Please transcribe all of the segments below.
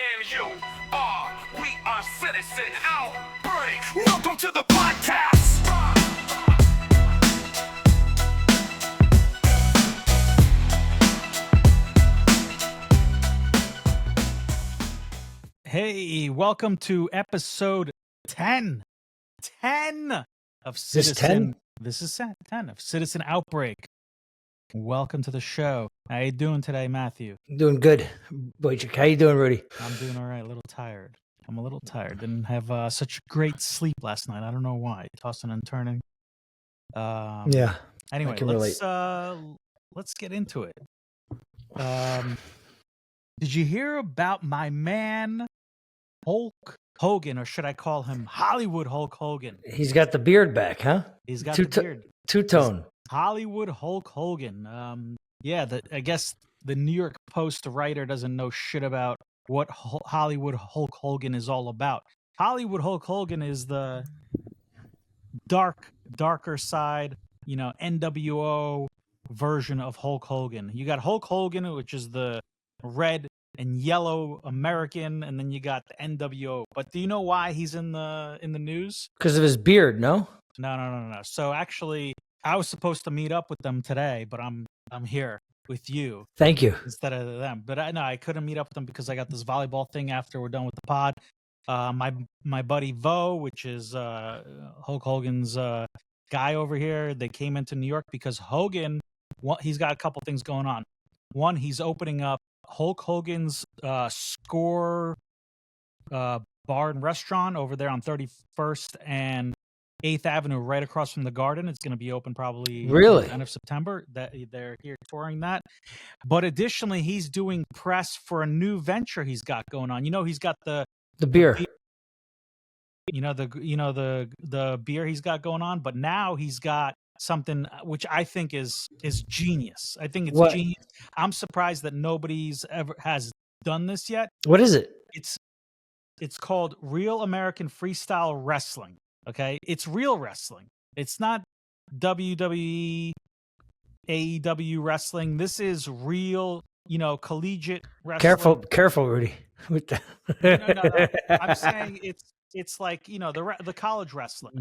and you are. We are Citizen Outbreak. Welcome to the podcast. Hey, welcome to episode 10. 10 of Citizen. This is 10 of Citizen Outbreak. Welcome to the show. How you doing today, Matthew? Doing good. Boychik, how you doing, Rudy? I'm doing all right. A little tired. I'm a little tired. Didn't have such great sleep last night. I don't know why. Tossing and turning. Yeah. Anyway, I can relate. let's get into it. Did you hear about my man Hulk Hogan, or should I call him Hollywood Hulk Hogan? He's got the beard back, huh? He's got the beard. Two-tone. Hollywood Hulk Hogan. I guess the New York Post writer doesn't know shit about what Hollywood Hulk Hogan is all about. Hollywood Hulk Hogan is the darker side, NWO version of Hulk Hogan. You got Hulk Hogan, which is the red and yellow American, and then you got the NWO. But do you know why he's in the news? Because of his beard, no? No. So actually, I was supposed to meet up with them today, but I'm here with you. Thank you. Instead of them. But I couldn't meet up with them because I got this volleyball thing after we're done with the pod. My buddy Vo, which is Hulk Hogan's guy over here, they came into New York because Hogan, he's got a couple things going on. One, he's opening up Hulk Hogan's Score bar and restaurant over there on 31st and 8th Avenue, right across from the Garden. It's going to be open probably Really? end of September. That they're here touring that. But additionally, he's doing press for a new venture he's got going on. He's got the beer. The beer he's got going on, but now he's got something which I think is genius. I think it's genius. I'm surprised that nobody's ever has done this yet. What is it? It's called Real American Freestyle Wrestling. Okay, it's real wrestling. It's not WWE, AEW wrestling. This is real, collegiate wrestling. Careful, Rudy. No. I'm saying it's like the college wrestling.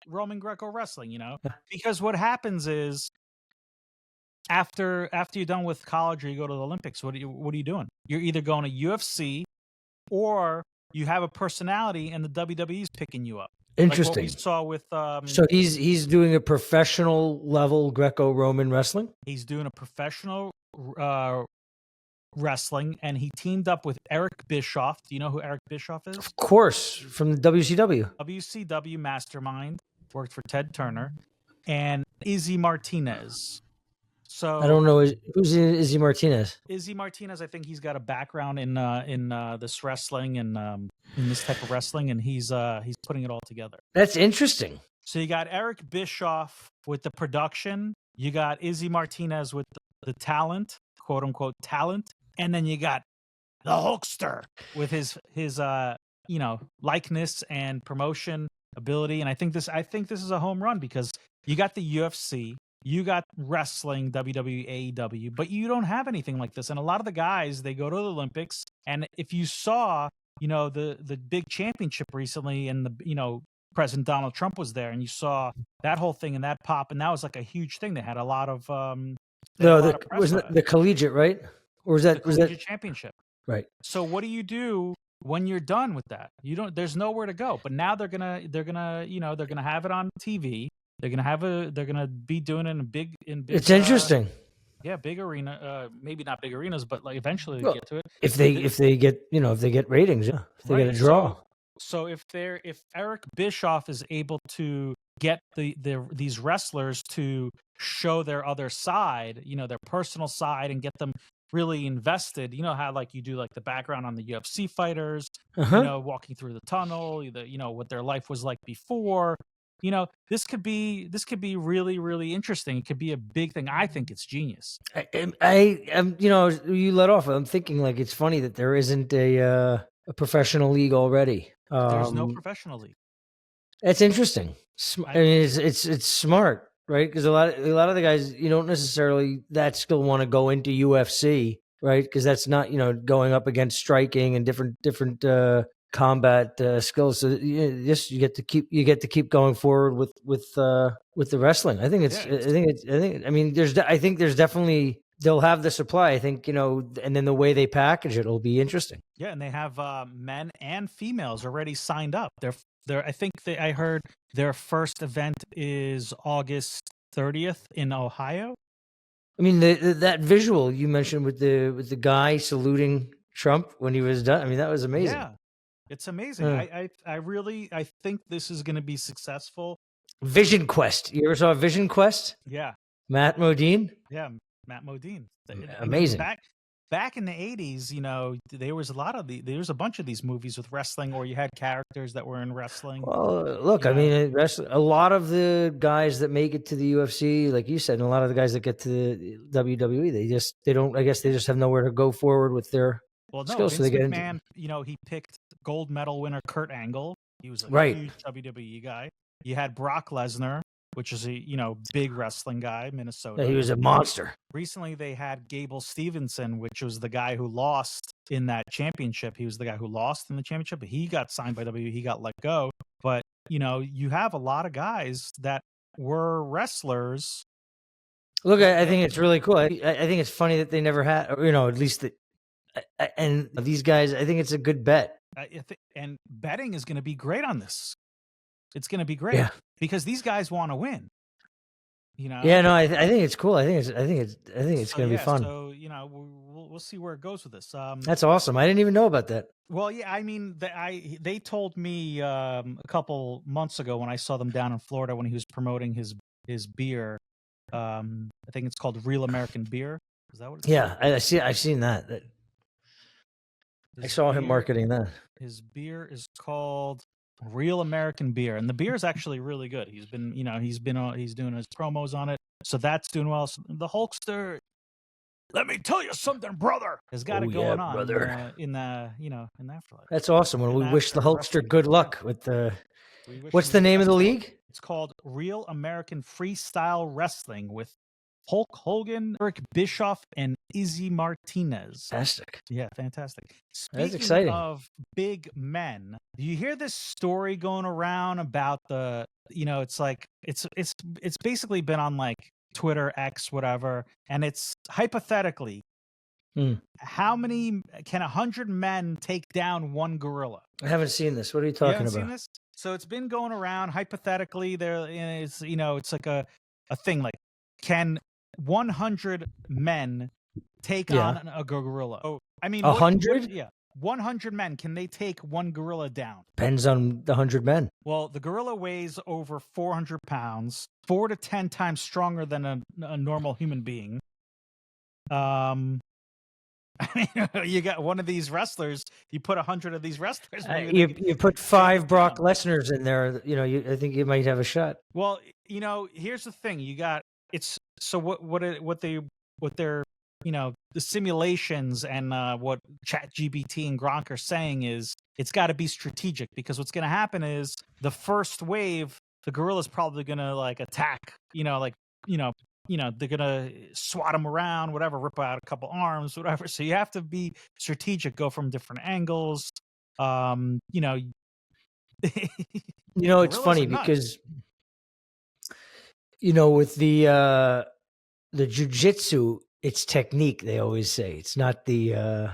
Roman Greco wrestling. Because what happens is after you're done with college or you go to the Olympics, what are you doing? You're either going to UFC or you have a personality and the WWE's picking you up. Interesting. Like what we saw with so he's doing a professional level Greco-Roman wrestling? He's doing a professional wrestling, and he teamed up with Eric Bischoff. Do you know who Eric Bischoff is? Of course, from the WCW. WCW mastermind, worked for Ted Turner, and Izzy Martinez. So I don't know who's Izzy Martinez. Izzy Martinez, I think he's got a background in this wrestling and in this type of wrestling, and he's putting it all together. That's interesting. So you got Eric Bischoff with the production, you got Izzy Martinez with the talent, quote unquote talent, and then you got the Hulkster with his likeness and promotion ability. And I think this is a home run because you got the UFC. You got wrestling, WWE, AEW, but you don't have anything like this. And a lot of the guys, they go to the Olympics, and if you saw, the big championship recently, and President Donald Trump was there, and you saw that whole thing and that pop, and that was like a huge thing. They had a lot of wasn't the collegiate, right? Or was that championship? Right. So what do you do when you're done with that? There's nowhere to go. But now they're gonna have it on TV. They're gonna be doing it in big. It's interesting. Big arena. Maybe not big arenas, but like eventually they get to it. If they get ratings, if they get a draw. So if Eric Bischoff is able to get these wrestlers to show their other side, their personal side, and get them really invested, how like you do like the background on the UFC fighters, walking through the tunnel, what their life was like before. This could be really, really interesting. It could be a big thing. I think it's genius. You let off. I'm thinking like it's funny that there isn't a professional league already. There's no professional league. That's interesting. I mean, it's smart, right? Because a lot of the guys, you don't necessarily that still want to go into UFC right? Because that's not going up against striking and different combat skills. So you get to keep going forward with the wrestling. I think I think there's definitely they'll have the supply. I think and then the way they package it will be interesting. Yeah, and they have men and females already signed up. I think I heard their first event is August 30th in Ohio. I mean, that visual you mentioned with the guy saluting Trump when he was done. I mean, that was amazing. Yeah, it's amazing. I think this is going to be successful. Vision Quest. You ever saw Vision Quest? Yeah. Matt Modine? Yeah, Matt Modine. Amazing. Back in the 80s, there was a bunch of these movies with wrestling, or you had characters that were in wrestling. Well, look, I mean, a lot of the guys that make it to the UFC, like you said, and a lot of the guys that get to the WWE, they just have nowhere to go forward with their skills. Vince McMahon, he picked gold medal winner Kurt Angle. He was a huge WWE guy. You had Brock Lesnar, which is a big wrestling guy, Minnesota. Yeah, he was a monster. Recently, they had Gable Stevenson, which was the guy who lost in that championship. He was the guy who lost in the championship, but he got signed by WWE. He got let go. But, you have a lot of guys that were wrestlers. Look, I think it's really cool. I think it's funny that they never had, at least and these guys, I think it's a good bet. And betting is going to be great on this. It's going to be great because these guys want to win. Yeah, no, I think it's cool. I think it's going to be fun. So we'll see where it goes with this. That's awesome. I didn't even know about that. Well, yeah, I mean, they told me a couple months ago when I saw them down in Florida when he was promoting his beer. I think it's called Real American Beer. Is that what it's called? Yeah, I've seen that. I saw him marketing that. His beer is called Real American Beer, and the beer is actually really good. He's been doing his promos on it, so that's doing well. So the Hulkster, let me tell you something, brother, has got it going on, brother. In the afterlife. That's awesome. When we wish the Hulkster good luck with the. What's the name of the league? It's called Real American Freestyle Wrestling with Hulk Hogan, Eric Bischoff, and Izzy Martinez. Fantastic. Yeah, fantastic. That's exciting. Speaking of big men, do you hear this story going around about it's like it's basically been on like Twitter, X, whatever, and it's hypothetically how many can 100 men take down one gorilla? I haven't seen this. What are you talking about? Seen this? So it's been going around hypothetically. It's like a thing like, can 100 men take on a gorilla? Oh, I mean, 100? Yeah, 100 men. Can they take one gorilla down? Depends on the 100 men. Well, the gorilla weighs over 400 pounds, 4 to 10 times stronger than a normal human being. You got one of these wrestlers. You put 100 of these wrestlers. You put 5 Brock Lesnar's in there. I think you might have a shot. Well, here's the thing. You got so what they're the simulations and what ChatGPT and Gronk are saying is it's got to be strategic, because what's going to happen is the first wave, the gorilla's probably going to like attack. They're gonna swat them around, whatever, rip out a couple arms, whatever. So you have to be strategic, go from different angles. It's funny because with the jiu-jitsu, it's technique. They always say it's not the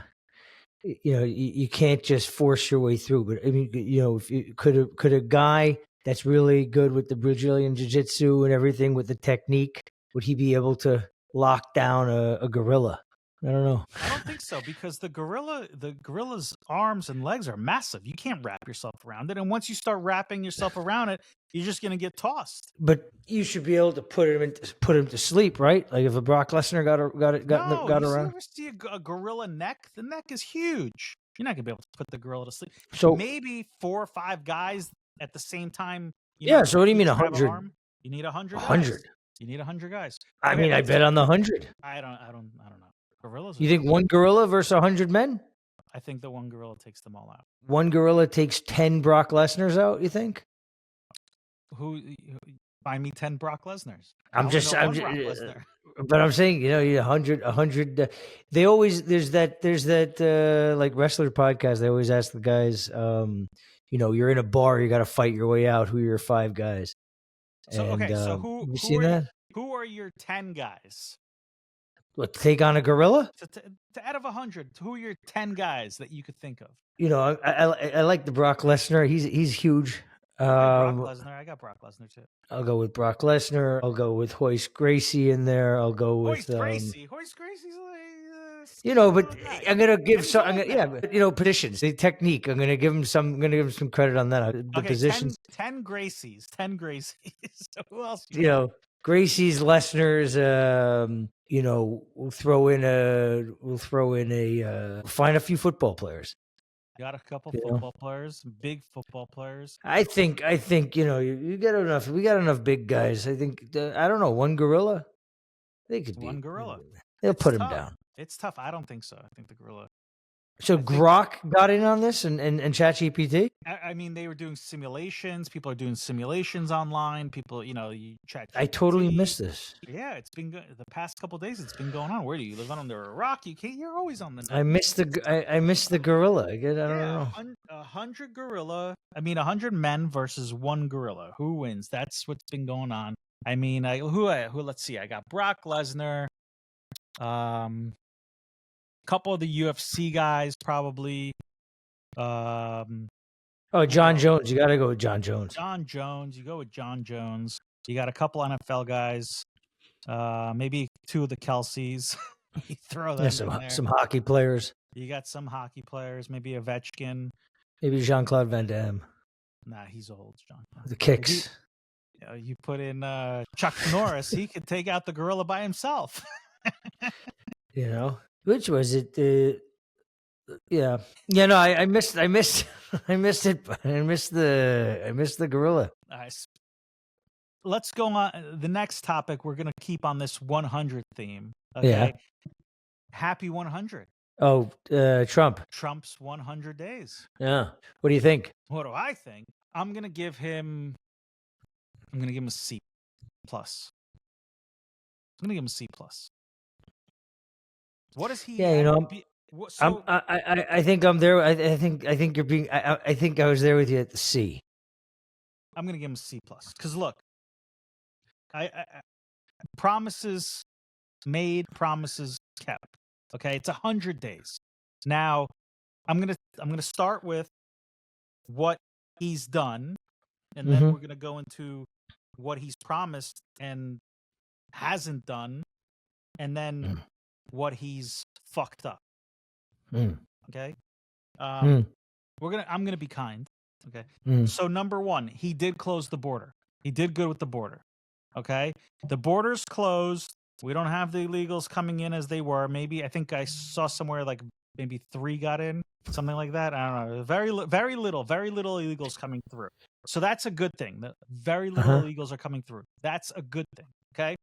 you can't just force your way through. But I mean, if could a guy that's really good with the Brazilian jiu-jitsu and everything with the technique, would he be able to lock down a gorilla? I don't know. I don't think so, because the gorilla's arms and legs are massive. You can't wrap yourself around it, and once you start wrapping yourself around it, you're just going to get tossed. But you should be able to put him to sleep, right? Like if a Brock Lesnar got around. You ever see a gorilla neck? The neck is huge. You're not going to be able to put the gorilla to sleep. So maybe 4 or 5 guys at the same time. So what do you mean 100? You need 100. 100. You need 100 guys. I mean, I bet on the 100. I don't know. Gorillas. You think one gorilla versus 100 men? I think the one gorilla takes them all out. One gorilla takes 10 Brock Lesnar's out, you think? Who Find me 10 Brock Lesnar's. I I'm only just, know I'm one just, Brock Lesnar. but I'm saying, you 100. They always there's that like wrestler podcast. They always ask the guys, you're in a bar, you got to fight your way out. Who are your 5 guys? So And okay, so have you seen are that? who are your 10 guys? What, take on a gorilla? So out of 100, who are your 10 guys that you could think of? I like the Brock Lesnar. He's huge. Okay, Brock Lesnar. I got Brock Lesnar too. I'll go with Brock Lesnar. I'll go with Hoist Gracie in there. I'll go with Hoist Gracie's like, but guy. I'm gonna give And he's some. old now. But, positions, the technique. I'm gonna give him some credit on that. The Okay, positions. 10 Gracies. 10 Gracies. So who else? Gracie's, Lesnar's. We'll throw in a find a few football players. Got a couple football players, big football players. I think you got enough. We got enough big guys. I think I don't know, one gorilla. They could One gorilla. They'll put him tough. down. It's tough. I don't think so. I think the gorilla. So Grok got in on this and ChatGPT? I mean, they were doing simulations. People are doing simulations online. People, you chat. I totally missed this. Yeah, it's been good. The past couple of days, it's been going on. Where do you live under a rock? You're always on the. I missed the gorilla. I don't know. 100 gorilla. I mean, 100 men versus one gorilla. Who wins? That's what's been going on. I mean, who? Let's see. I got Brock Lesnar. Couple of the UFC guys probably. John Jones. You got to go with John Jones. John Jones. You go with John Jones. You got a couple NFL guys. Maybe 2 of the Kelseys. You throw them in there. Some hockey players. You got some hockey players. Maybe Ovechkin. Maybe Jean-Claude Van Damme. Nah, he's old, John. The kicks. You put in Chuck Norris. He could take out the gorilla by himself. Which was it? Yeah. No, I missed it. I missed the gorilla. Nice. Let's go on. The next topic, we're going to keep on this 100 theme. Okay. Yeah. Happy 100. Oh, Trump. Trump's 100 days. Yeah. What do you think? What do I think? I'm going to give him a C plus. I'm going to give him a C plus. What is he? Yeah, I think I'm there. I think you're being. I think I was there with you at the C. I'm gonna give him a C plus because look, I promises made, promises kept. Okay, it's 100 days. Now, I'm gonna start with what he's done, and then we're gonna go into what he's promised and hasn't done, and then what he's fucked up. Okay. I'm gonna be kind. Okay. So number 1, he did close the border. He did good with the border. Okay. The border's closed. We don't have the illegals coming in as they were. Maybe I think I saw somewhere like maybe 3 got in, something like that. I don't know. Very little illegals coming through. So that's a good thing. Very little illegals are coming through. That's a good thing. Okay.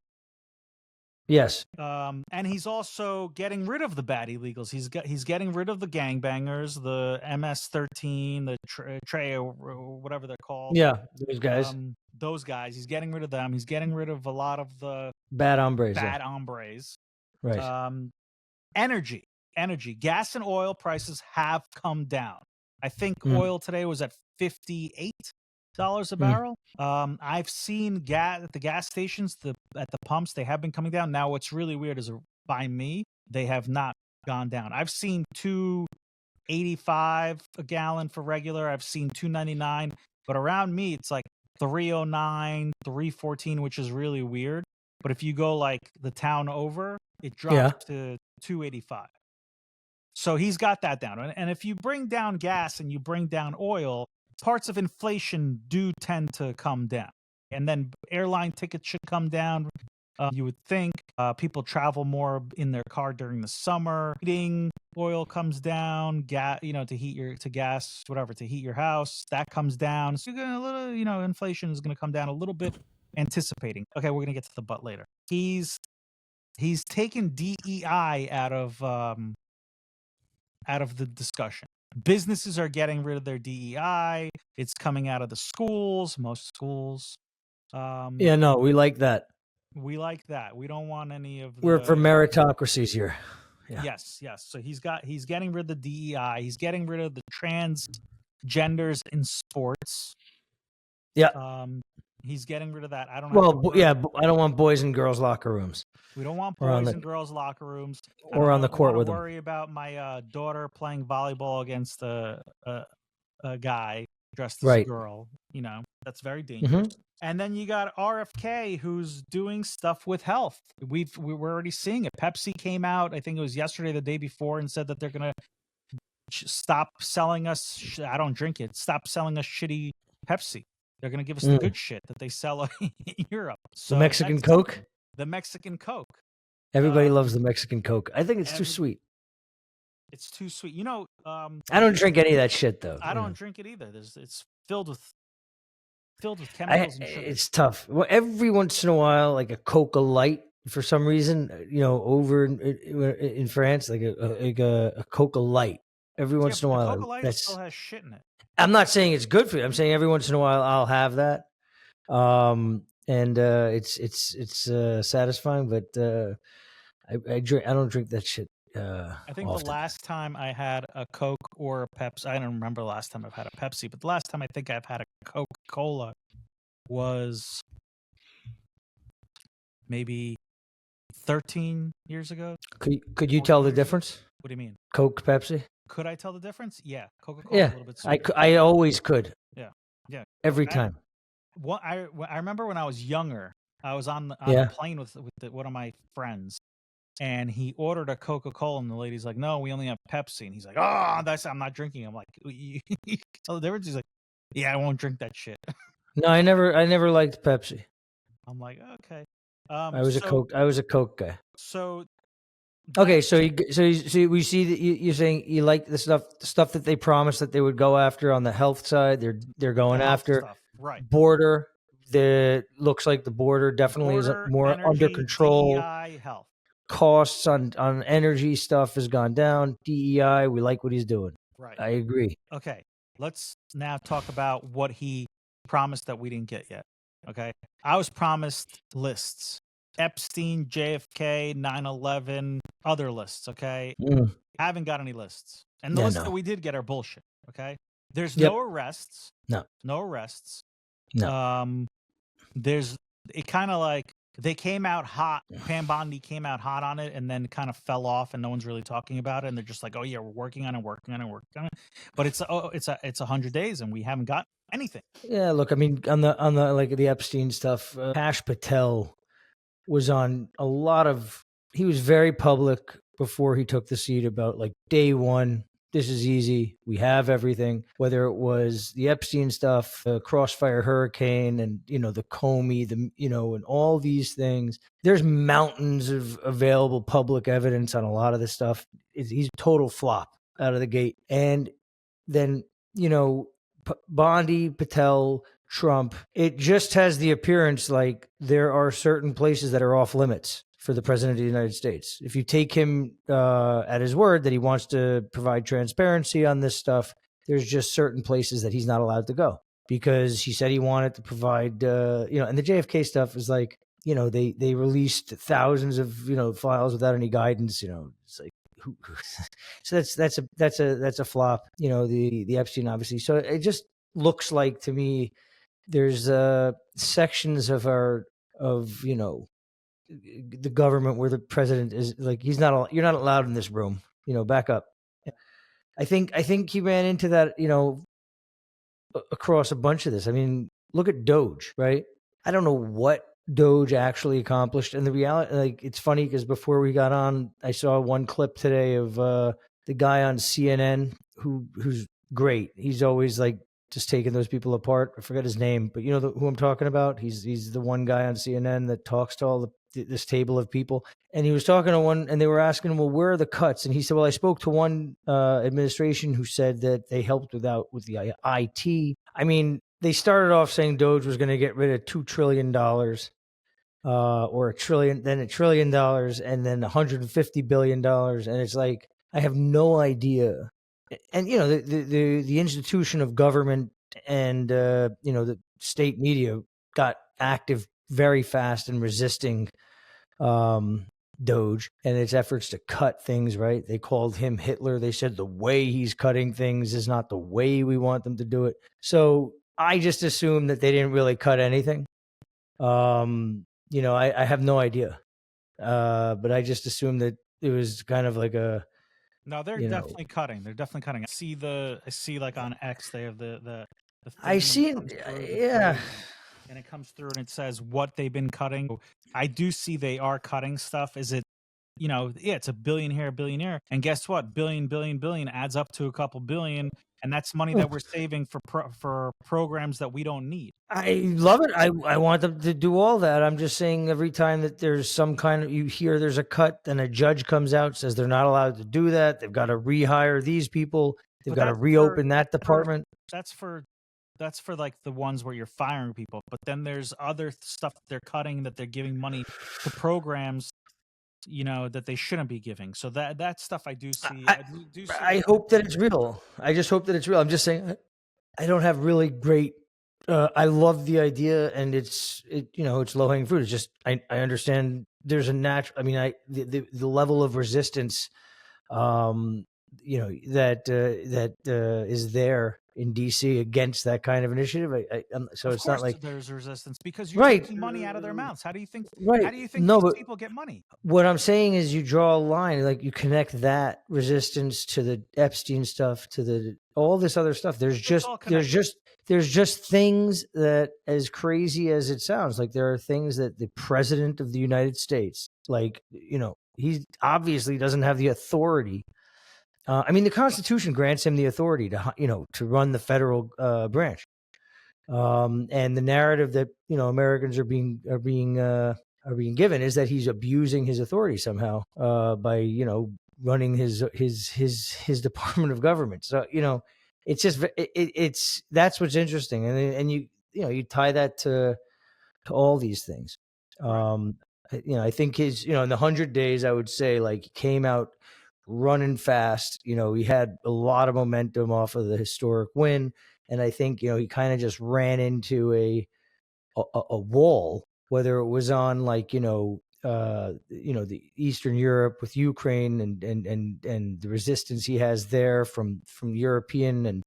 Yes. And he's also getting rid of the bad illegals. He's getting rid of the gangbangers, the MS-13, the Trey, whatever they're called. Yeah, those guys. Those guys. He's getting rid of them. He's getting rid of a lot of the bad hombres. Right. Energy. Gas and oil prices have come down. I think oil today was at $58 a barrel. I've seen gas at the gas stations, at the pumps, they have been coming down. Now, what's really weird is by me, they have not gone down. I've seen $2.85 a gallon for regular. I've seen $2.99, but around me, it's like $3.09, $3.14, which is really weird. But if you go like the town over, it drops to $2.85. So he's got that down. And if you bring down gas and you bring down oil, parts of inflation do tend to come down. And then airline tickets should come down. You would think people travel more in their car during the summer. Heating oil comes down, gas, to heat your house, that comes down. So you're gonna inflation is gonna come down a little bit. Anticipating. Okay, we're gonna get to the butt later. He's taken DEI out of the discussion. Businesses are getting rid of their DEI. It's coming out of the schools. Most schools Yeah, no, we like that. We like that. We don't want any of the. We're for meritocracies here. Yeah. Yes, yes. So he's getting rid of the DEI. He's getting rid of the transgenders in sports. Yeah. He's getting rid of that. I don't. Well, yeah, I don't want boys and girls locker rooms. We don't want Or on boys the- and girls locker rooms. Or on the court with them. Worry about my daughter playing volleyball against a guy dressed as a Right. girl. You know, that's very dangerous. Mhm. And then you got RFK, who's doing stuff with health. We're already seeing it. Pepsi came out, I think it was yesterday, the day before, and said that they're gonna stop selling us. I don't drink it. Stop selling us shitty Pepsi. They're gonna give us the good shit that they sell in Europe. So The Mexican Coke. The Mexican Coke. Everybody loves the Mexican Coke. I think it's too sweet. It's too sweet. You know, I don't drink any of that shit though. I don't drink it either. It's filled with chemicals and sugar. It's tough. Well, every once in a while, like a Coca Light, for some reason, over in France, like a Coca Light. Every once in a while, Coca Light still has shit in it. I'm not saying it's good for you. I'm saying every once in a while I'll have that, and it's satisfying. But I don't drink that shit. I think often. the last time I had a Coke or a Pepsi, I don't remember the last time I've had a Pepsi, but the last time I think I've had a Coca-Cola was maybe 13 years ago. Could you tell the difference? What do you mean? Coke, Pepsi? Could I tell the difference? Yeah, Coca-Cola. Yeah, a little bit sweeter. I always could. Yeah. Every time. I remember when I was younger, I was on a plane with one of my friends, and he ordered a Coca-Cola, and the lady's like, "No, we only have Pepsi." And he's like, "Oh, I'm not drinking." I'm like, "You tell the difference?" He's like, "Yeah, I won't drink that shit." No, I never liked Pepsi. I'm like, okay. I was a Coke guy. So okay, so we see that you're saying you like the stuff that they promised that they would go after on the health side. They're going after stuff. Right. Border. Looks like the border definitely is more energy, under control. DEI, health. Costs on energy stuff has gone down. DEI, we like what he's doing. Right. I agree. Okay, let's now talk about what he promised that we didn't get yet. Okay, I was promised lists: Epstein, JFK, 9/11, other lists. Okay, I haven't got any lists, and the lists that we did get are bullshit. Okay, there's no arrests. No arrests. No. It kind of like they came out hot. Pam Bondi came out hot on it, and then kind of fell off, and no one's really talking about it. And they're just like, "Oh yeah, we're working on it." But it's 100 days, and we haven't got anything. Yeah, look, I mean, on the like the Epstein stuff, Kash Patel was on a lot of. He was very public before he took the seat about like day one. This is easy. We have everything. Whether it was the Epstein stuff, the Crossfire Hurricane, and the Comey, and all these things. There's mountains of available public evidence on a lot of this stuff. He's a total flop out of the gate. And then Bondi, Patel, Trump. It just has the appearance like there are certain places that are off limits for the president of the United States. If you take him at his word that he wants to provide transparency on this stuff, there's just certain places that he's not allowed to go because he said he wanted to provide, and the JFK stuff is like, they released thousands of, files without any guidance, it's like, so that's a flop, the Epstein, obviously. So it just looks like to me, there's sections of the government where the president is like you're not allowed in this room, back up. I think he ran into that, across a bunch of this. I mean, look at Doge, right? I don't know what Doge actually accomplished, and the reality, like, it's funny because before we got on, I saw one clip today of the guy on CNN who's great. He's always like just taking those people apart. I forget his name, but who I'm talking about. He's the one guy on CNN that talks to all this table of people. And he was talking to one, and they were asking him, well, where are the cuts? And he said, well, I spoke to one administration who said that they helped with the IT. I mean, they started off saying Doge was going to get rid of $2 trillion or $1 trillion, then $1 trillion, and then $150 billion. And it's like, I have no idea. And, the institution of government and, the state media got active very fast in resisting Doge and its efforts to cut things, right? They called him Hitler. They said the way he's cutting things is not the way we want them to do it. So I just assumed that they didn't really cut anything. I have no idea. But I just assumed that it was kind of like a. No, they're definitely cutting. They're definitely cutting. I see like on X they have the thing I see, yeah. And it comes through and it says what they've been cutting. I do see they are cutting stuff. Is it, it's a billion here, a billion here. And guess what? Billion adds up to a couple billion. And that's money that we're saving for programs that we don't need. I love it. I want them to do all that. I'm just saying every time that there's some kind of, you hear there's a cut, then a judge comes out, says they're not allowed to do that. They've got to rehire these people. They've got to reopen that department. That's for like the ones where you're firing people. But then there's other stuff that they're cutting, that they're giving money to programs, that they shouldn't be giving. So that stuff I do see. I hope that it's real. I just hope that it's real. I'm just saying, I don't have really great. I love the idea, and it's low hanging fruit. It's just I understand there's a natural. I mean, the level of resistance, that is there in DC against that kind of initiative. So it's not like there's resistance because you're taking money out of their mouths. How do you think? Right. How do you think these people get money? What I'm saying is, you draw a line, like you connect that resistance to the Epstein stuff, to all this other stuff. There's just things that, as crazy as it sounds, like there are things that the president of the United States, like, he obviously doesn't have the authority. I mean, the Constitution grants him the authority to run the federal branch. And the narrative that, Americans are being given is that he's abusing his authority somehow, by, running his Department of Government. So, it's just, that's what's interesting. And you tie that to all these things. I think his, in the 100 days, I would say, like, he came out running fast. He had a lot of momentum off of the historic win. And I think, he kind of just ran into a wall, whether it was on, like, the Eastern Europe with Ukraine and the resistance he has there from European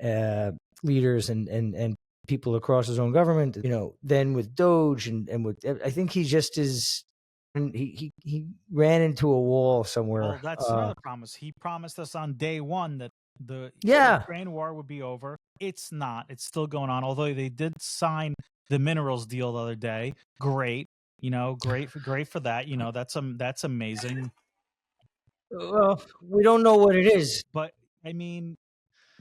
and leaders and people across his own government, then with Doge and with, I think he just is. And he ran into a wall somewhere. Well, that's another promise. He promised us on day one that the Ukraine war would be over. It's not. It's still going on. Although they did sign the minerals deal the other day. Great. Great for that. That's amazing. Well, we don't know what it is. But I mean,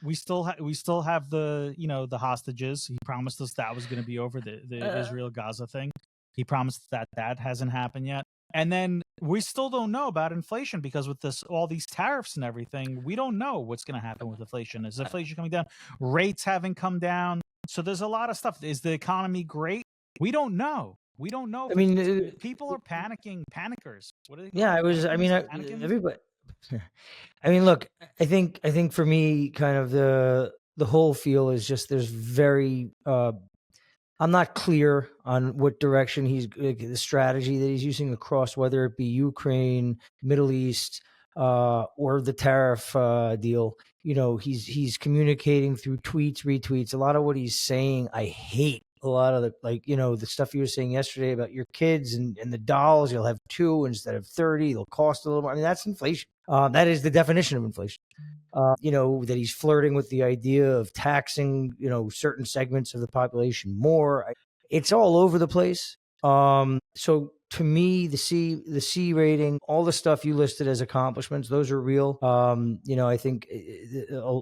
we still have the the hostages. He promised us that was going to be over, the Israel-Gaza thing. He promised that hasn't happened yet. And then we still don't know about inflation, because with all these tariffs and everything, we don't know what's going to happen with inflation. Is inflation coming down? Rates haven't come down. So there's a lot of stuff. Is the economy great? We don't know. We don't know. I mean, people are panicking, panickers. What are they? Yeah, everybody. I mean, look, I think for me, kind of the whole feel is just there's very. I'm not clear on what direction the strategy that he's using across, whether it be Ukraine, Middle East, or the tariff deal. He's communicating through tweets, retweets. A lot of what he's saying, I hate. A lot of the stuff you were saying yesterday about your kids and the dolls. You'll have 2 instead of 30. They'll cost a little more. I mean, that's inflation. That is the definition of inflation. That he's flirting with the idea of taxing, certain segments of the population more. It's all over the place. So to me, the C rating, all the stuff you listed as accomplishments, those are real. I think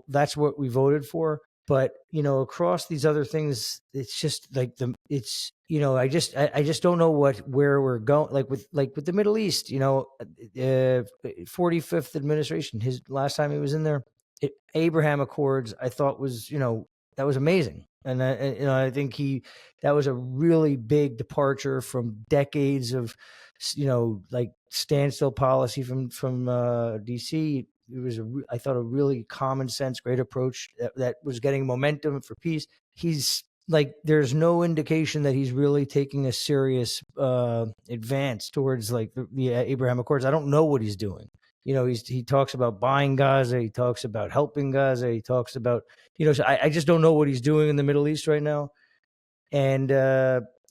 that's what we voted for. But, across these other things, it's just like I just don't know where we're going. Like with the Middle East, 45th administration, his last time he was in there, Abraham Accords, I thought was, that was amazing. And I think that was a really big departure from decades of, like standstill policy from DC. It was I thought a really common sense, great approach that was getting momentum for peace. He's like there's no indication that he's really taking a serious advance towards like the Abraham Accords. I don't know what he's doing. You know, he talks about buying Gaza. He talks about helping Gaza. He talks about, you know, so I just don't know what he's doing in the Middle East right now. And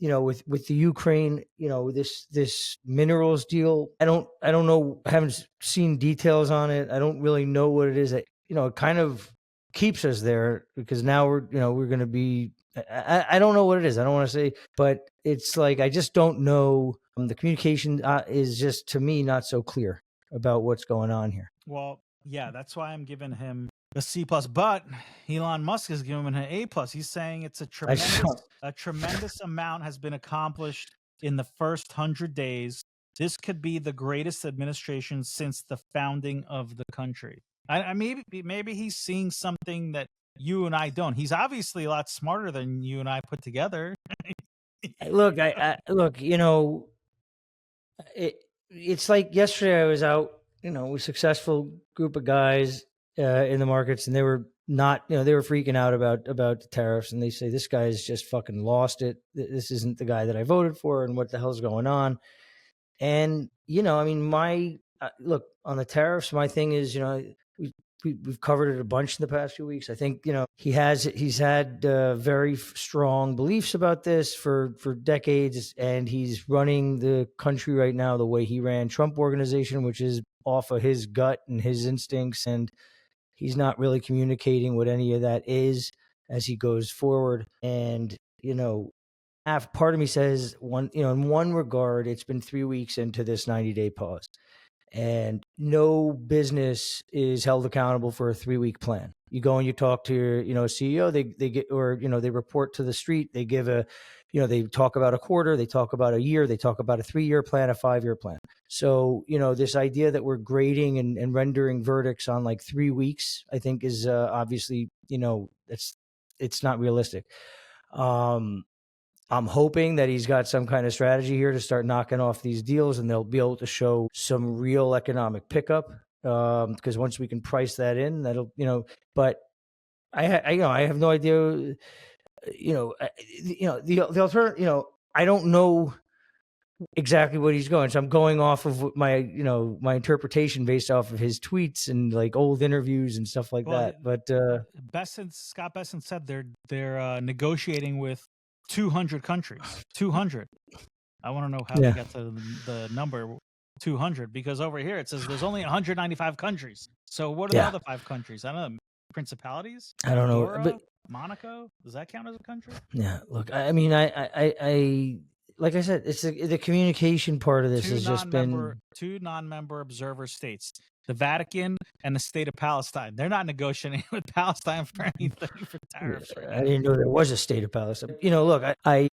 you know, with the Ukraine, you know, this minerals deal, I don't know. I haven't seen details on it. I don't really know what it is. That, you know, it kind of keeps us there because now we're going to be. I don't know what it is. I don't want to say, but it's like I just don't know. The communication is just, to me, not so clear about what's going on here. Well, yeah, that's why I'm giving him a C plus. But Elon Musk is giving him an A plus. He's saying it's a tremendous amount has been accomplished in the first 100 days. This could be the greatest administration since the founding of the country. I maybe he's seeing something that you and I don't. He's obviously a lot smarter than you and I put together. Look, look. You know, it's like yesterday I was out. You know, a successful group of guys in the markets, and they were not. You know, they were freaking out about the tariffs, and they say this guy's just fucking lost it. This isn't the guy that I voted for, and what the hell's going on? And you know, I mean, my look on the tariffs. My thing is, you know, we've covered it a bunch in the past few weeks. I think, you know, he's had very strong beliefs about this for decades, and he's running the country right now the way he ran Trump Organization, which is off of his gut and his instincts, and he's not really communicating what any of that is as he goes forward. And you know, part of me says in one regard, it's been 3 weeks into this 90-day pause. And no business is held accountable for a 3-week plan. You go and you talk to your, you know, CEO, they get, or, you know, they report to the street, they give a, you know, they talk about a quarter, they talk about a year, they talk about a 3-year plan, a 5-year plan. So, you know, this idea that we're grading and rendering verdicts on like 3 weeks, I think is obviously, you know, it's not realistic. I'm hoping that he's got some kind of strategy here to start knocking off these deals, and they'll be able to show some real economic pickup. Because once we can price that in, that'll, you know. But I have no idea. The alternative. You know, I don't know exactly what he's going. So I'm going off of my interpretation based off of his tweets and like old interviews and stuff like that. But Scott Bessent said they're negotiating with 200 countries. 200. I want to know how they got to the number 200, because over here it says there's only 195 countries. So what are the other 5 countries? I don't know. Principalities? I don't know. Andorra? But Monaco? Does that count as a country? Yeah. Look, I mean, I like I said, it's the communication part of this has just been 2 non-member observer states, the Vatican and the state of Palestine. They're not negotiating with Palestine for anything for tariffs. Right now. I didn't know there was a state of Palestine. You know, look, I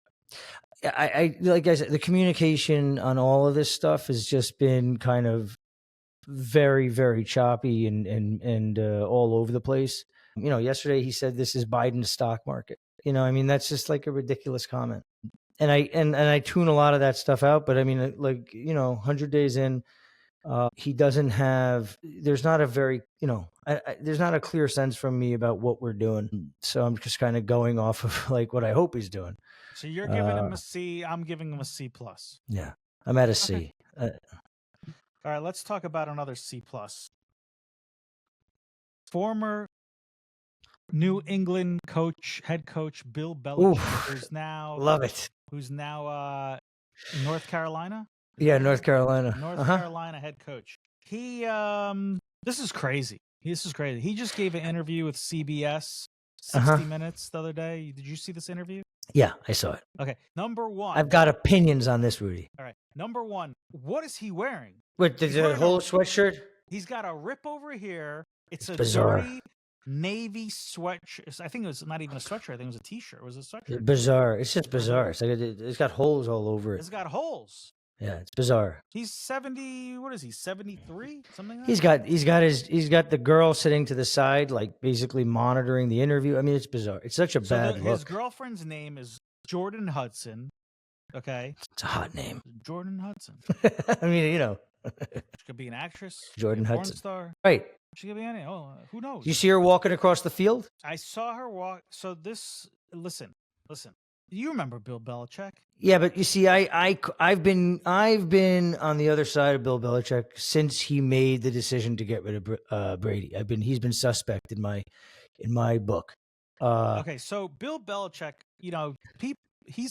like I said, the communication on all of this stuff has just been kind of very, very choppy and all over the place. You know, yesterday he said this is Biden's stock market. You know, I mean, that's just like a ridiculous comment. And I tune a lot of that stuff out, but I mean, like, you know, 100 days in, he doesn't have. There's not a very, you know, there's not a clear sense from me about what we're doing. So I'm just kind of going off of like what I hope he's doing. So you're giving him a C. I'm giving him a C plus. Yeah, I'm at a C. All right, let's talk about another C plus. Former New England head coach Bill Belichick, who's now who's now in North Carolina. Yeah, North Carolina. Carolina head coach. He this is crazy. He just gave an interview with CBS 60 Minutes the other day. Did you see this interview? Yeah, I saw it. Okay, number 1. I've got opinions on this, Rudy. All right, number 1. What is he wearing? What, the whole sweatshirt? He's got a rip over here. It's a bizarre. Dirty navy sweatshirt. I think it was not even a sweatshirt. I think it was a t-shirt. It was a sweatshirt. Bizarre. It's just bizarre. It's like it's got holes all over it. It's got holes. Yeah, it's bizarre. He's 70. What is he? 73? Something like that. He's got the girl sitting to the side, like basically monitoring the interview. I mean, it's bizarre. It's such a bad look. His girlfriend's name is Jordan Hudson. Okay, it's a hot name. Jordan Hudson. I mean, you know, she could be an actress. Jordan porn Hudson. Star. Right. She could be any. Oh, who knows? You see her walking across the field? I saw her walk. So listen. Listen, you remember Bill Belichick? Yeah, but you see, I've been on the other side of Bill Belichick since he made the decision to get rid of Brady. He's been suspect in my book. Okay, so Bill Belichick, you know, he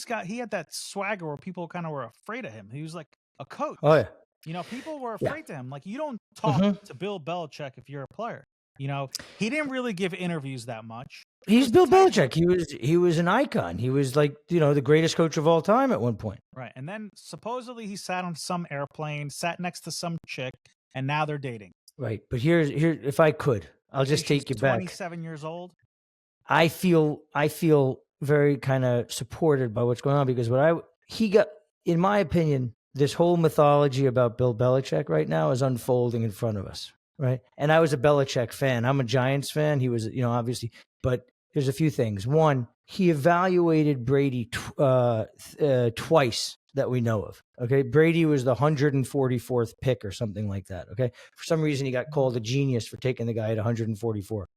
had that swagger where people kind of were afraid of him. He was like a coach. Oh yeah, You know, people were Yeah. afraid to him. Like, you don't talk Mhm. to Bill Belichick if you're a player. You know, he didn't really give interviews that much. He's was Bill technically- Belichick. He was an icon. He was like, the greatest coach of all time at one point. Right. And then supposedly he sat on some airplane, sat next to some chick, and now they're dating. Right. But here, if I could, I'll just take you back. 27 years old. I feel very kind of supported by what's going on because he got, in my opinion, this whole mythology about Bill Belichick right now is unfolding in front of us. Right. And I was a Belichick fan. I'm a Giants fan. He was, obviously, but there's a few things. One, he evaluated Brady twice that we know of. Okay. Brady was the 144th pick or something like that. Okay. For some reason, he got called a genius for taking the guy at 144.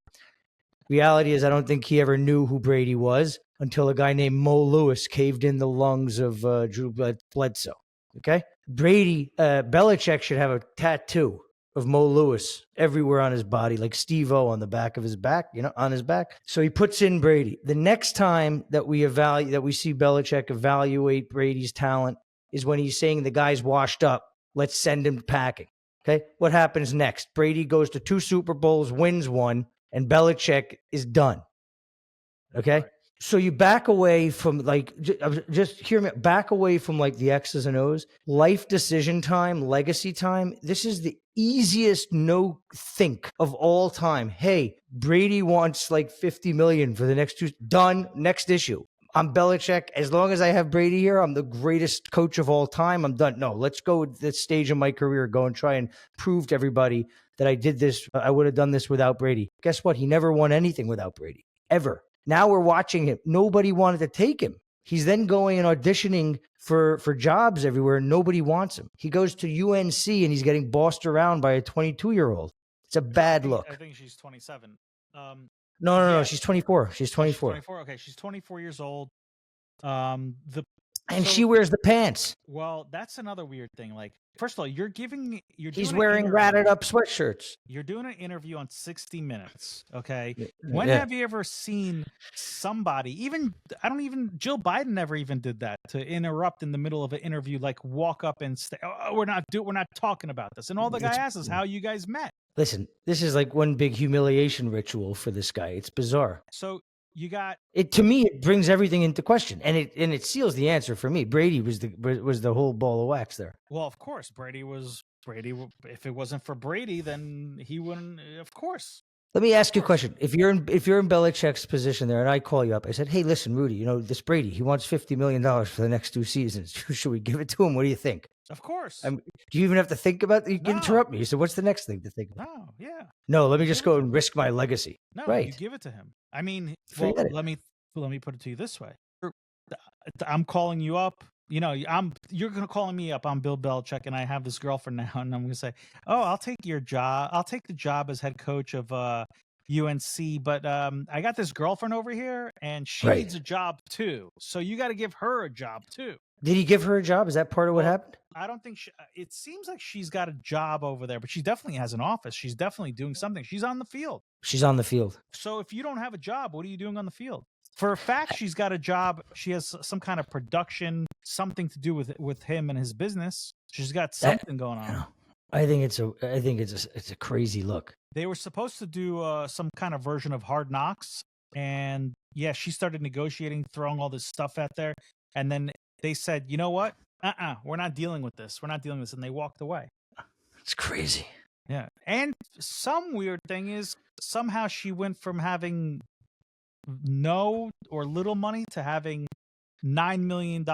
Reality is, I don't think he ever knew who Brady was until a guy named Mo Lewis caved in the lungs of Drew Bledsoe. Okay. Belichick should have a tattoo of Mo Lewis everywhere on his body, like Steve-O on the back of his back, on his back. So he puts in Brady. The next time that we see Belichick evaluate Brady's talent is when he's saying the guy's washed up. Let's send him packing. Okay. What happens next? Brady goes to 2 Super Bowls, wins one, and Belichick is done. Okay. Right. So you back away from just hear me, back away from like the X's and O's, life decision time, legacy time. This is the easiest no think of all time. Hey, Brady wants like 50 million for the next 2. Done. Next issue. I'm Belichick. As long as I have Brady here, I'm the greatest coach of all time. I'm done. No, let's go at this stage of my career, go and try and prove to everybody that I did this. I would have done this without Brady. Guess what? He never won anything without Brady, ever. Now we're watching him. Nobody wanted to take him. He's then going and auditioning for jobs everywhere. Nobody wants him. He goes to UNC and he's getting bossed around by a 22-year-old. It's a bad look. I think she's 27. No. She's 24. She's 24. She's 24. Okay, she's 24 years old. She wears the pants. Well, that's another weird thing. Like, first of all, he's wearing ratted up sweatshirts. You're doing an interview on 60 Minutes. Okay. When have you ever seen somebody, Jill Biden never even did that, to interrupt in the middle of an interview, like walk up and say, "Oh, we're not talking about this." And all the guy asks is how you guys met. Listen, this is like one big humiliation ritual for this guy. It's bizarre. So you got it. To me, it brings everything into question, and it seals the answer for me. Brady was the whole ball of wax there. Well, of course, Brady. If it wasn't for Brady, then he wouldn't. Of course. Let me ask you a question. If you're in Belichick's position there, and I call you up, I said, "Hey, listen, Rudy. This Brady. He wants $50 million for the next 2 seasons. Should we give it to him? What do you think?" Of course. Do you even have to think about it? You can interrupt me. You said, "What's the next thing to think about?" No, yeah. No, let me just go and risk my legacy. No, right. You give it to him. I mean, let me put it to you this way. I'm calling you up. You're gonna calling me up. I'm Bill Belichick, and I have this girlfriend now, and I'm gonna say, "Oh, I'll take your job. I'll take the job as head coach of UNC, but I got this girlfriend over here, and she needs a job too. So you got to give her a job too." Did he give her a job? Is that part of what happened? I don't think it seems like she's got a job over there, but she definitely has an office. She's definitely doing something. She's on the field. She's on the field. So if you don't have a job, what are you doing on the field? For a fact, she's got a job. She has some kind of production, something to do with him and his business. She's got something going on. I think it's a crazy look. They were supposed to do some kind of version of Hard Knocks, and she started negotiating, throwing all this stuff out there, and then they said, "You know what? We're not dealing with this. We're not dealing with this," and they walked away. It's crazy. Yeah, and some weird thing is somehow she went from having no or little money to having $9 million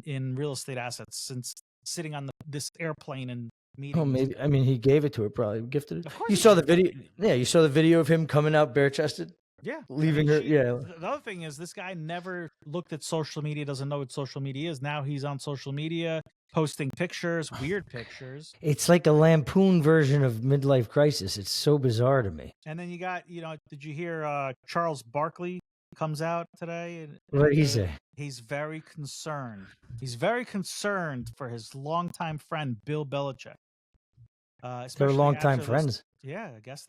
in real estate assets since sitting on this airplane and meetings. Oh, maybe. I mean, he gave it to her, probably gifted it. You saw the video. Yeah, you saw the video of him coming out bare chested. Yeah, leaving her. Yeah. The other thing is, this guy never looked at social media. Doesn't know what social media is. Now he's on social media posting pictures, weird pictures. It's like a lampoon version of midlife crisis. It's so bizarre to me. And then you got, did you hear Charles Barkley comes out today. What did he say? He's very concerned. He's very concerned for his longtime friend Bill Belichick. They're Especially longtime after friends. This, yeah, I guess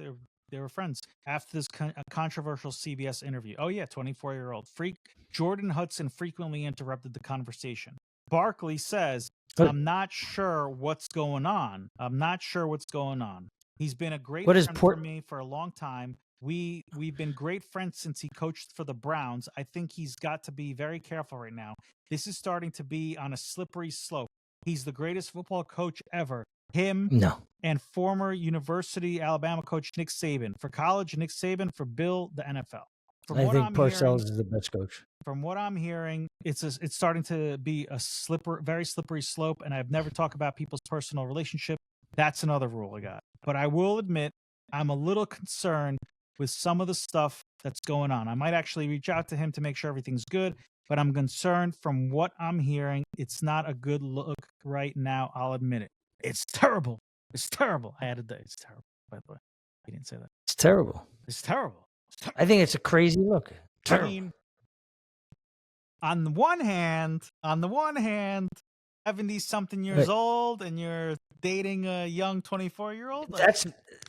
they were friends after this controversial CBS interview. Oh yeah, 24-year-old freak Jordan Hudson frequently interrupted the conversation. Barkley says, "I'm not sure what's going on. I'm not sure what's going on. He's been a great friend for me for a long time. We've been great friends since he coached for the Browns. I think he's got to be very careful right now. This is starting to be on a slippery slope. He's the greatest football coach ever. Him and former University Alabama coach Nick Saban. For college, Nick Saban. For Bill, the NFL. I think Parcells is the best coach. From what I'm hearing, it's starting to be a very slippery slope, and I've never talked about people's personal relationship. That's another rule I got. But I will admit, I'm a little concerned with some of the stuff that's going on. I might actually reach out to him to make sure everything's good, but I'm concerned from what I'm hearing. It's not a good look right now. I'll admit it. It's terrible. It's terrible. I added that. It's terrible, by the way. He didn't say that. It's terrible. It's terrible. I think it's a crazy look. Terrible. I mean, on the one hand, 70-something years old, and you're dating a young 24-year-old.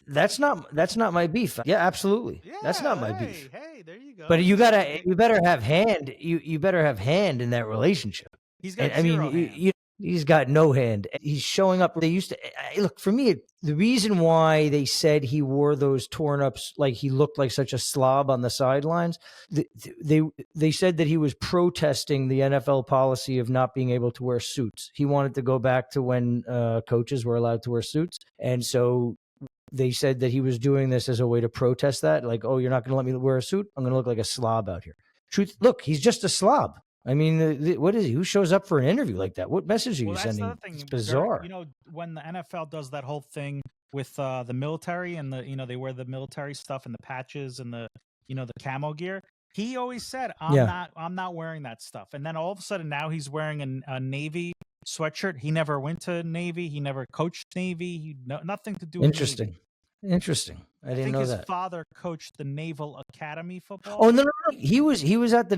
That's not my beef. Yeah, absolutely. Yeah, that's not my beef. Hey, there you go. But you better have hand. You better have hand in that relationship. He's got zero hand. He's got no hand. He's showing up. They used to look for me. The reason why they said he wore those torn ups, like he looked like such a slob on the sidelines. They said that he was protesting the NFL policy of not being able to wear suits. He wanted to go back to when coaches were allowed to wear suits, and so they said that he was doing this as a way to protest that. Like, oh, you're not going to let me wear a suit? I'm going to look like a slob out here. Truth, look, he's just a slob. I mean, what is he? Who shows up for an interview like that? What message are you sending? That's the thing. It's bizarre. You know, when the NFL does that whole thing with the military and they wear the military stuff and the patches and the camo gear. He always said, I'm not wearing that stuff. And then all of a sudden now he's wearing a Navy sweatshirt. He never went to Navy. He never coached Navy. Nothing to do with Navy. Interesting. I didn't know that. I think his father coached the Naval Academy football. Oh, no. He was at the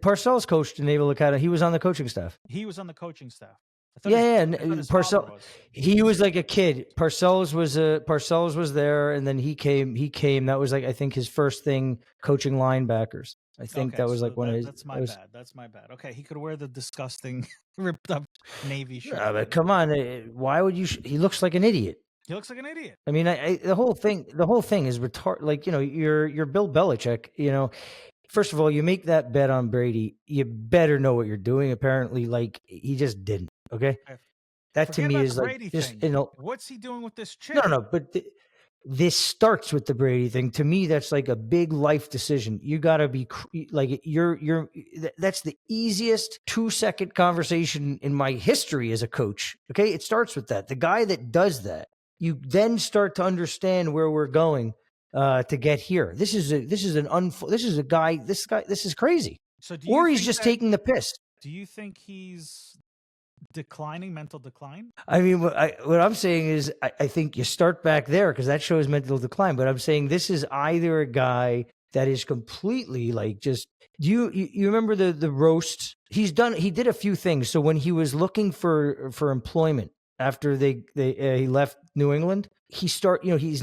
Parcells coached the Naval Academy. He was on the coaching staff. He was on the coaching staff. Parcells. He was like a kid. Parcells was there, and then he came. That was like, I think, his first thing coaching linebackers. I think that was like one of his. That's my bad. Okay, he could wear the disgusting ripped up Navy shirt. Yeah, but come on, why would you? He looks like an idiot. He looks like an idiot. I mean, the whole thing is retarded. Like, you're Bill Belichick. First of all, you make that bet on Brady, you better know what you're doing. Apparently, like, he just didn't. Okay, that to me is like just what's he doing with this chick? No, but this starts with the Brady thing. To me, that's like a big life decision. You got to be like that's the easiest 2-second conversation in my history as a coach. Okay, it starts with that. The guy that does that. You then start to understand where we're going to get here. This is crazy. So he's just taking the piss. Do you think he's mental decline? I mean, what I'm saying is I think you start back there because that shows mental decline. But I'm saying this is either a guy that is completely like just. Do you remember the roast? He did a few things. So when he was looking for employment, after he left New England, he's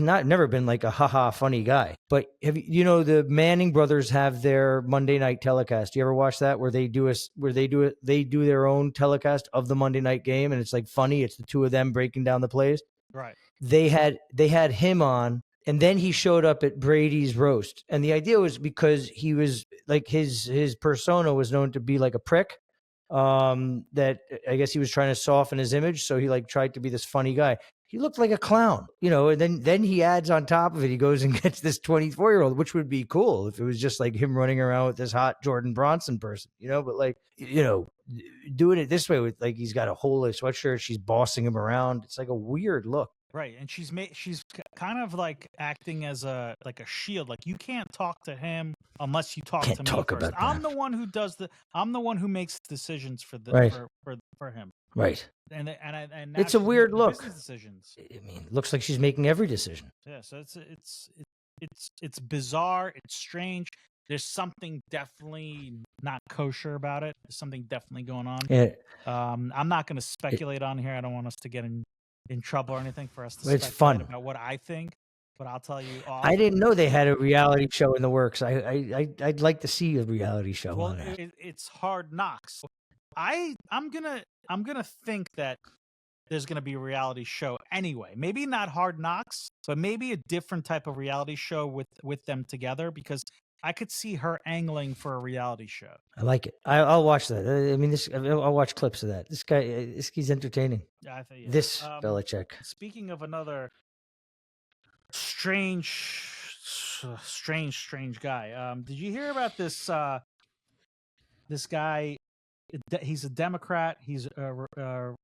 never been like a haha funny guy. But the Manning brothers have their Monday night telecast. You ever watch that where they do their own telecast of the Monday night game, and it's like funny. It's the two of them breaking down the plays. Right. They had him on, and then he showed up at Brady's roast, and the idea was because he was like his persona was known to be like a prick. That I guess he was trying to soften his image, so he like tried to be this funny guy. He looked like a clown, and then he adds on top of it, he goes and gets this 24-year-old, which would be cool if it was just like him running around with this hot Jordan Bronson person, but like, doing it this way with like, he's got a whole sweatshirt, she's bossing him around. It's like a weird look. Right. And she's kind of like acting as a shield. Like, you can't talk to him unless you talk to me first. I'm the one who makes decisions for him. Right. And it's a weird look. Decisions. I mean, it looks like she's making every decision. Yeah. So it's bizarre. It's strange. there's something definitely not kosher about it. There's something definitely going on. Yeah, I'm not going to speculate on here. I don't want us to get in trouble or anything for us to It's speculate fun. about what I think. But I'll tell you, I didn't know they had a reality show in the works. I'd like to see a reality show well, on that. it's Hard Knocks. I'm gonna think that there's gonna be a reality show anyway. Maybe not Hard Knocks, but maybe a different type of reality show with them together, because I could see her angling for a reality show. I like it. I'll watch that. I mean, I'll watch clips of that. This guy, he's entertaining. Yeah, I think yeah. This Belichick. Speaking of another strange guy, did you hear about this? This guy, he's a Democrat. He's a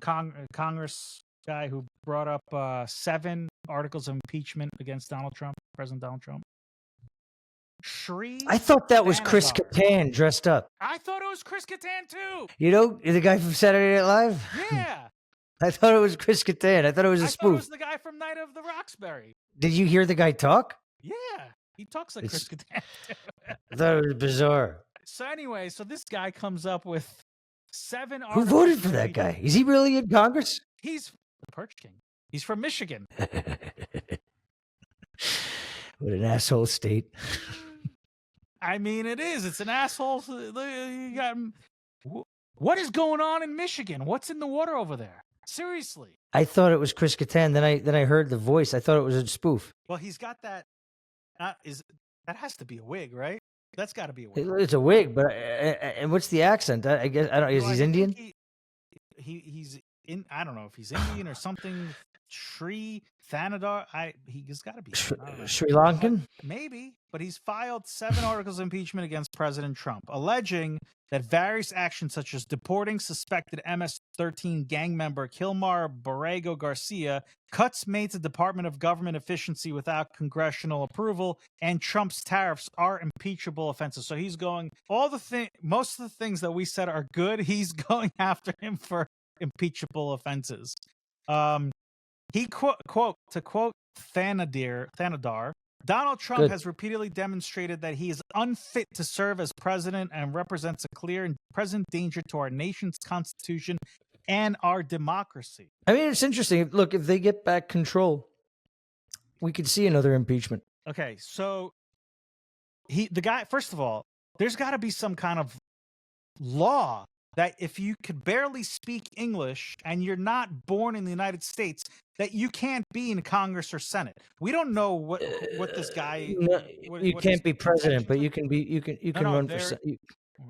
Congress guy who brought up 7 articles of impeachment against President Donald Trump. Shri. I thought that was Chris Thanedar. Kattan dressed up. I thought it was Chris Kattan too. You know, the guy from Saturday Night Live? Yeah. I thought it was Chris Kattan. I thought it was a I thought it spoof. was the guy from Night of the Roxbury. Did you hear the guy talk? Yeah. He talks like Chris Kattan. I thought it was bizarre. So anyway, this guy comes up with 7 Who articles. voted for that guy? Is he really in Congress? He's the Perch King. He's from Michigan. What an asshole state. I mean, it is. It's an asshole. You got, what is going on in Michigan? What's in the water over there? Seriously. I thought it was Chris Kattan. Then I heard the voice. I thought it was a spoof. Well, he's got that. That has to be a wig, right? That's got to be a wig. It's a wig, but and what's the accent? I guess I don't. Is he Indian? He's in. I don't know if he's Indian or something. Shri Thanedar. He's got to be Sri Lankan. Maybe, but he's filed 7 articles of impeachment against President Trump, alleging that various actions such as deporting suspected MS-13 gang member Kilmar Borrego Garcia, cuts made to Department of Government Efficiency without congressional approval, and Trump's tariffs are impeachable offenses. So he's going most of the things that we said are good. He's going after him for impeachable offenses. He quote Thanedar, Donald Trump has repeatedly demonstrated that he is unfit to serve as president and represents a clear and present danger to our nation's constitution and our democracy. I mean, it's interesting. Look, if they get back control, we could see another impeachment. Okay, so the guy, first of all, there's got to be some kind of law that if you could barely speak English and you're not born in the United States, that you can't be in Congress or Senate. We don't know what this guy. You can't be president, but you can run for.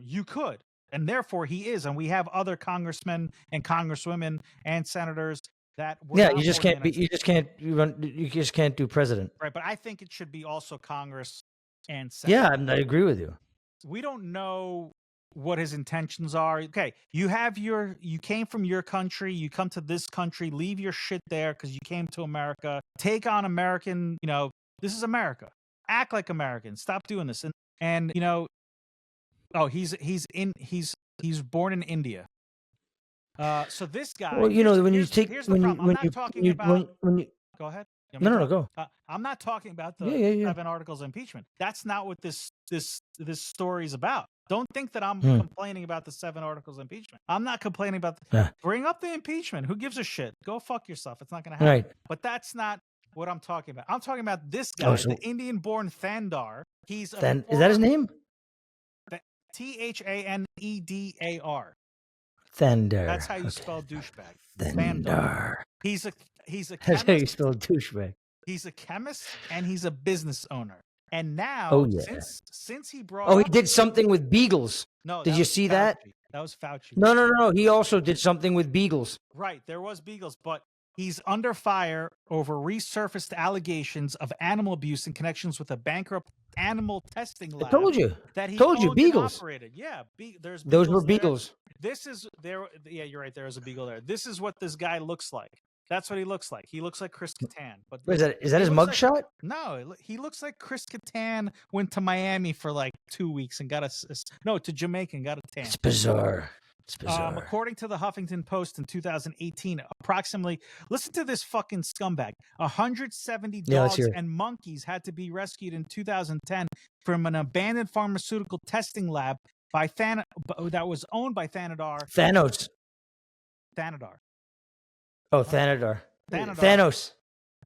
You could, and therefore he is, and we have other congressmen and congresswomen and senators that. You just can't be. You just can't run. You just can't do president. Right, but I think it should be also Congress and Senate. Yeah, I agree with you. We don't know what his intentions are. Okay, you came from your country, you come to this country, leave your shit there because you came to America, take on American, this is America. Act like Americans. Stop doing this. And he's born in India. So this guy. Well, here's the problem. I'm not talking about. Go ahead. No, go. I'm not talking about the 7 articles of impeachment. That's not what this story is about. Don't think that I'm complaining about the 7 articles of impeachment. I'm not complaining about bring up the impeachment. Who gives a shit? Go fuck yourself. It's not going to happen. Right. But that's not what I'm talking about. I'm talking about this guy, the Indian-born Thanedar. Is that his name? Thanedar. Thanedar. That's how you spell douchebag. Thanedar. He's a chemist. That's how you spell douchebag. He's a chemist and he's a business owner. And now, since he brought he did something with beagles. No, did you see that? That was Fauci. No. He also did something with beagles. Right, there was beagles, but he's under fire over resurfaced allegations of animal abuse in connections with a bankrupt animal testing lab. I told you. That he told you, beagles. Operated. Yeah, there's beagles. Those were beagles. This is there. Yeah, you're right. There is a beagle there. This is what this guy looks like. That's what he looks like. He looks like Chris Kattan. But is that his mugshot? No, he looks like Chris Kattan went to Miami for like 2 weeks and got to Jamaica and got a tan. It's bizarre. It's bizarre. According to the Huffington Post in 2018, approximately, listen to this fucking scumbag, 170 Yeah, let's dogs hear it. and monkeys had to be rescued in 2010 from an abandoned pharmaceutical testing lab by that was owned by Thanedar. Thanos. Thanedar. Oh, Thanedar. Thanedar. Thanos.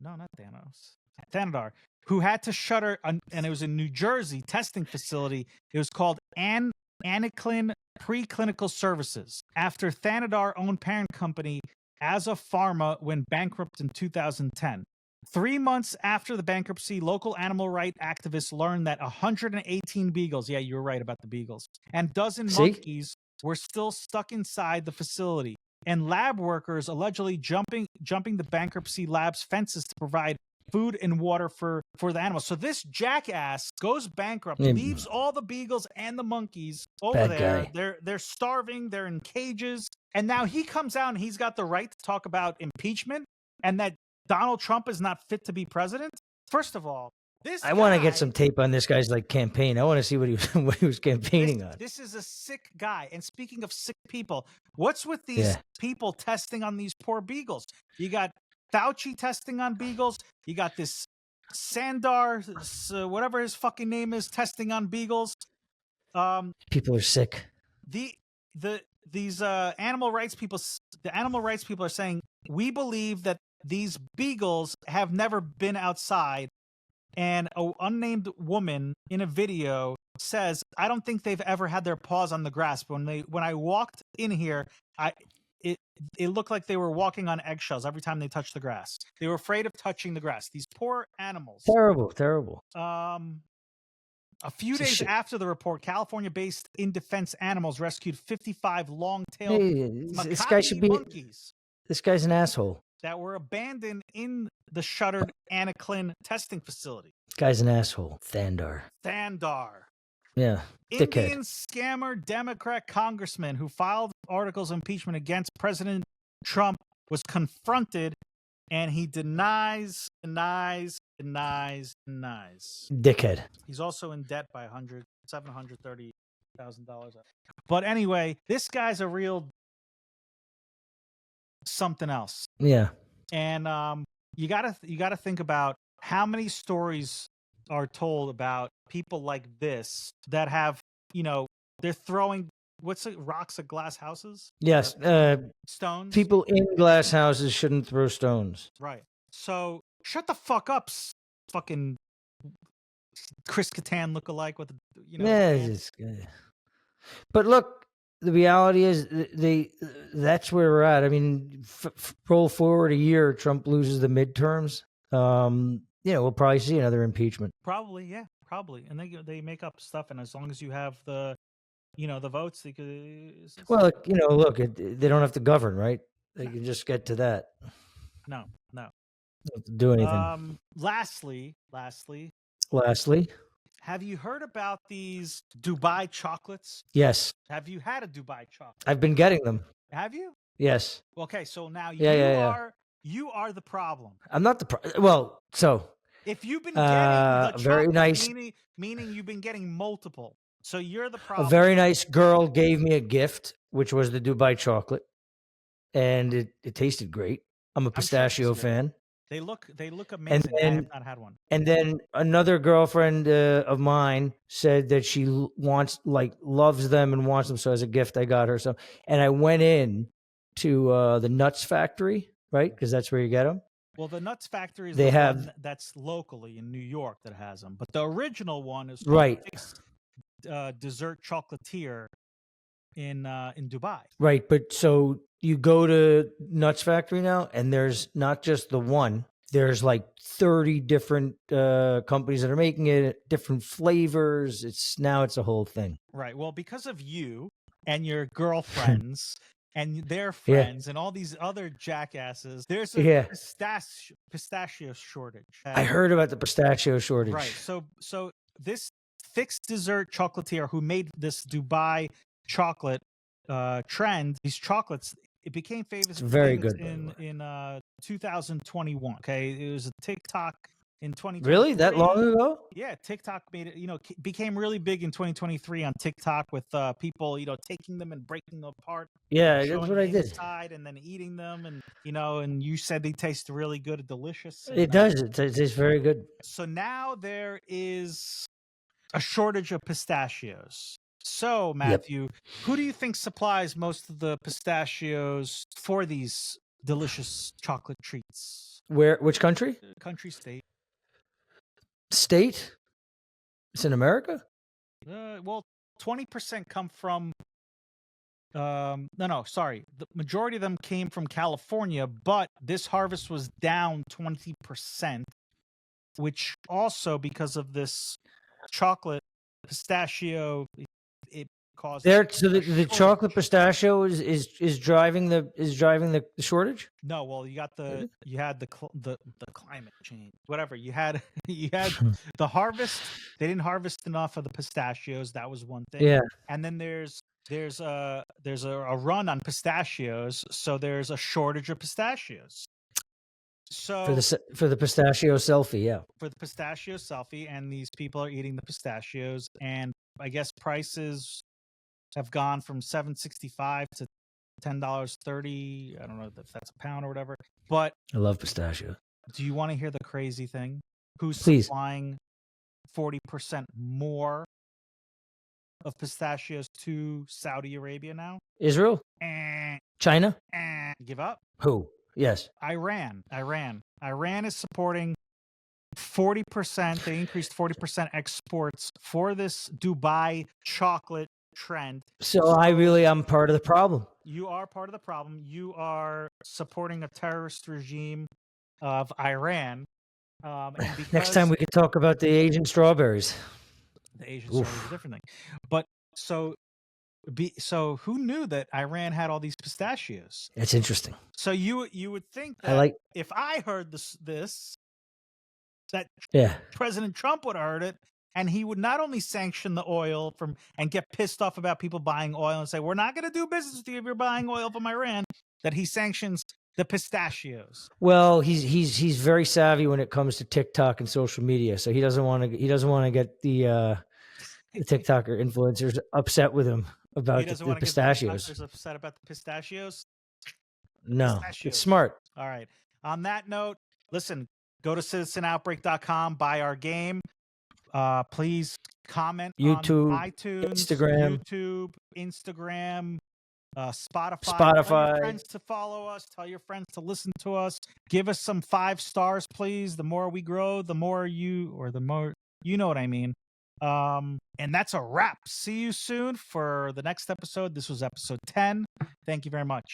No, not Thanos. Thanedar, who had to shutter, and it was in New Jersey testing facility. It was called Anaclin Preclinical Services after Thanedar owned parent company As Pharma went bankrupt in 2010. 3 months after the bankruptcy, local animal rights activists learned that 118 beagles, yeah, you were right about the beagles, and dozen monkeys were still stuck inside the facility. And lab workers allegedly jumping the bankruptcy lab's fences to provide food and water for the animals. So this jackass goes bankrupt, leaves all the beagles and the monkeys over there. Guy. They're starving, they're in cages, and now he comes out and he's got the right to talk about impeachment and that Donald Trump is not fit to be president. First of all, I want to get some tape on this guy's like campaign. I want to see what he was campaigning on. This is a sick guy. And speaking of sick people, what's with these people testing on these poor beagles? You got Fauci testing on beagles. You got this Sandar, whatever his fucking name is, testing on beagles. People are sick. These animal rights people, the animal rights people are saying, we believe that these beagles have never been outside. And an unnamed woman in a video says, I don't think they've ever had their paws on the grass. But when I walked in here, it looked like they were walking on eggshells every time they touched the grass. They were afraid of touching the grass. These poor animals. Terrible. A few days after the report, California-based In Defense Animals rescued 55 long-tailed this guy should be monkeys. This guy's an asshole. That were abandoned in the shuttered Anaclin testing facility. Guy's an asshole. Thanedar. Yeah. Indian scammer Democrat congressman who filed articles of impeachment against President Trump was confronted, and he denies. Dickhead. He's also in debt by $730,000. But anyway, this guy's a real something else. Yeah. And you gotta think about how many stories are told about people like this that have, they're throwing rocks at glass houses? Yes. Stones. People in glass houses shouldn't throw stones. Right. So shut the fuck up, fucking Chris Kattan lookalike with But look, the reality is that's where we're at. I mean, roll forward a year, Trump loses the midterms. We'll probably see another impeachment. Probably, yeah, probably. And they make up stuff, and as long as you have the votes, they could. Well, look, they don't have to govern, right? They can just get to that. No. Don't have to do anything. Lastly, have you heard about these Dubai chocolates? Yes. Have you had a Dubai chocolate? I've been getting them. Have you? Yes. Okay, so now you are the problem. I'm not the problem. Well, so if you've been getting the very nice, meaning you've been getting multiple, so you're the problem. A very nice girl gave me a gift, which was the Dubai chocolate, and it tasted great. I'm a pistachio fan. They look amazing. I have not had one. And then another girlfriend of mine said that she loves them and wants them. So as a gift, I got her some. And I went in to the Nuts Factory, right? Because that's where you get them. Well, the Nuts Factory is one that's locally in New York that has them. But the original one is Dessert Chocolatier in Dubai. Right, but so you go to Nuts Factory now, and there's not just the one. There's like 30 different companies that are making it, different flavors. It's a whole thing. Right. Well, because of you and your girlfriends and their friends and all these other jackasses, there's a pistachio shortage. I heard about the pistachio shortage. Right. So this Fixed Dessert Chocolatier who made this Dubai chocolate trend, these chocolates, it became famous. Very good in 2021. Okay, it was a TikTok in 2023. Really? That long ago? Yeah, TikTok made it, became really big in 2023 on TikTok with people, taking them and breaking them apart. Yeah, that's Showing what I the did. inside and then eating them, and and you said they taste really good, delicious. It does. It tastes very good. So now there is a shortage of pistachios. So Matthew, who do you think supplies most of the pistachios for these delicious chocolate treats? Which country? Country, state. State? It's in America? Well, 20% come from. No, sorry. The majority of them came from California, but this harvest was down 20%, which also because of this chocolate pistachio, it caused. So the chocolate pistachio is driving the shortage. No, well, you had the climate change, whatever you had. You had the harvest. They didn't harvest enough of the pistachios. That was one thing. Yeah. And then there's a run on pistachios, so there's a shortage of pistachios. So For the pistachio selfie, yeah. For the pistachio selfie, and these people are eating the pistachios, and I guess prices have gone from $7.65 to $10.30. I don't know if that's a pound or whatever. But I love pistachio. do you want to hear the crazy thing? Who's supplying 40% more of pistachios to Saudi Arabia now? Israel? China? Give up? Who? Yes. Iran. Iran is supporting 40%. They increased 40% exports for this Dubai chocolate trend. So I'm part of the problem. You are part of the problem. You are supporting a terrorist regime of Iran. And Next time we could talk about the Asian strawberries. The Asian strawberries is a different thing. But so who knew that Iran had all these pistachios? It's interesting. So you would think that if I heard this that President Trump would have heard it, and he would not only sanction the oil and get pissed off about people buying oil and say, we're not going to do business with you if you're buying oil from Iran, that he sanctions the pistachios. Well, he's very savvy when it comes to TikTok and social media, so he doesn't want to get the TikToker influencers upset with him about the pistachios. Get the upset about the pistachios? No, it's smart. All right. On that note, listen, go to citizenOutbreak.com, buy our game. Please comment YouTube, on iTunes, Instagram, Spotify. Tell your friends to follow us. Tell your friends to listen to us. Give us some 5 stars, please. The more we grow, the more you know what I mean. And that's a wrap. See you soon for the next episode. This was episode 10. Thank you very much.